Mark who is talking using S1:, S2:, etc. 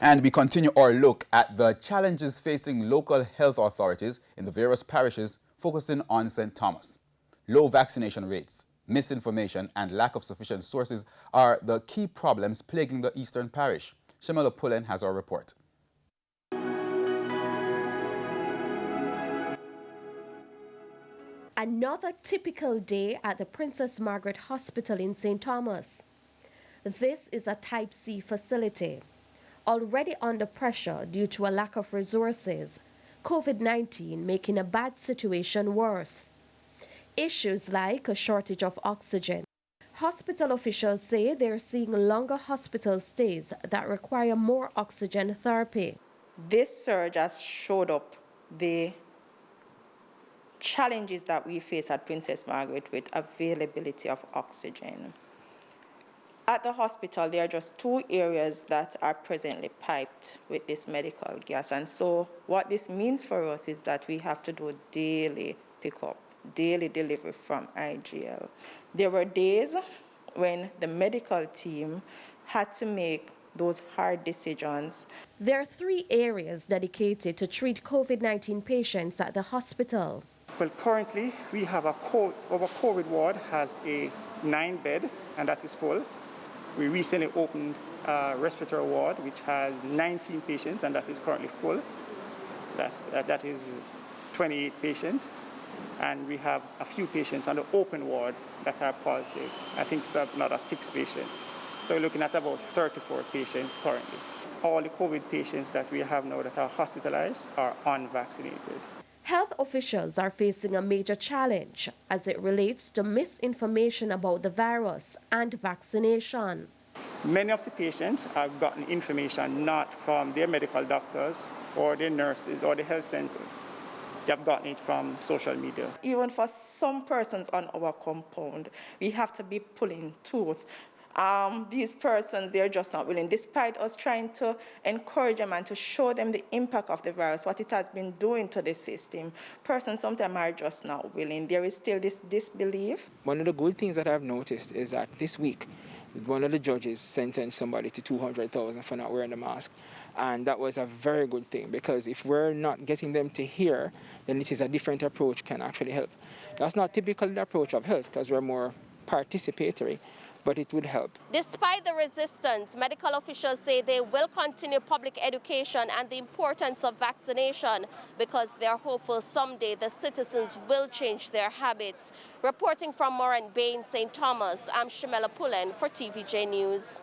S1: And we continue our look at the challenges facing local health authorities in the various parishes, focusing on St. Thomas. Low vaccination rates, misinformation, and lack of sufficient sources are the key problems plaguing the Eastern Parish. Shemela Pullen has our report.
S2: Another typical day at the Princess Margaret Hospital in St. Thomas. This is a Type C facility. Already under pressure due to a lack of resources, COVID-19 making a bad situation worse. Issues like a shortage of oxygen. Hospital officials say they're seeing longer hospital stays that require more oxygen therapy.
S3: This surge has showed up the challenges that we face at Princess Margaret with availability of oxygen. At the hospital, there are just 2 areas that are presently piped with this medical gas. And so what this means for us is that we have to do daily pickup, daily delivery from IGL. There were days when the medical team had to make those hard decisions.
S2: There are 3 areas dedicated to treat COVID-19 patients at the hospital.
S4: Well, currently we have our COVID ward has a 9-bed, and that is full. We recently opened a respiratory ward which has 19 patients, and that is currently full. That is 28 patients. And we have a few patients on the open ward that are positive. I think it's another 6 patients. So we're looking at about 34 patients currently. All the COVID patients that we have now that are hospitalized are unvaccinated.
S2: Health officials are facing a major challenge as it relates to misinformation about the virus and vaccination.
S4: Many of the patients have gotten information not from their medical doctors or their nurses or the health centers. They have gotten it from social media.
S3: Even for some persons on our compound, we have to be pulling tooth. These persons, they're just not willing, despite us trying to encourage them and to show them the impact of the virus, what it has been doing to the system. Persons sometimes are just not willing. There is still this disbelief.
S5: One of the good things that I've noticed is that this week, one of the judges sentenced somebody to $200,000 for not wearing the mask. And that was a very good thing, because if we're not getting them to hear, then it is a different approach can actually help. That's not typically the approach of health, because we're more participatory, but it would help.
S2: Despite the resistance, medical officials say they will continue public education and the importance of vaccination because they're hopeful someday the citizens will change their habits. Reporting from Morant Bay in St. Thomas, I'm Shemela Pullen for TVJ News.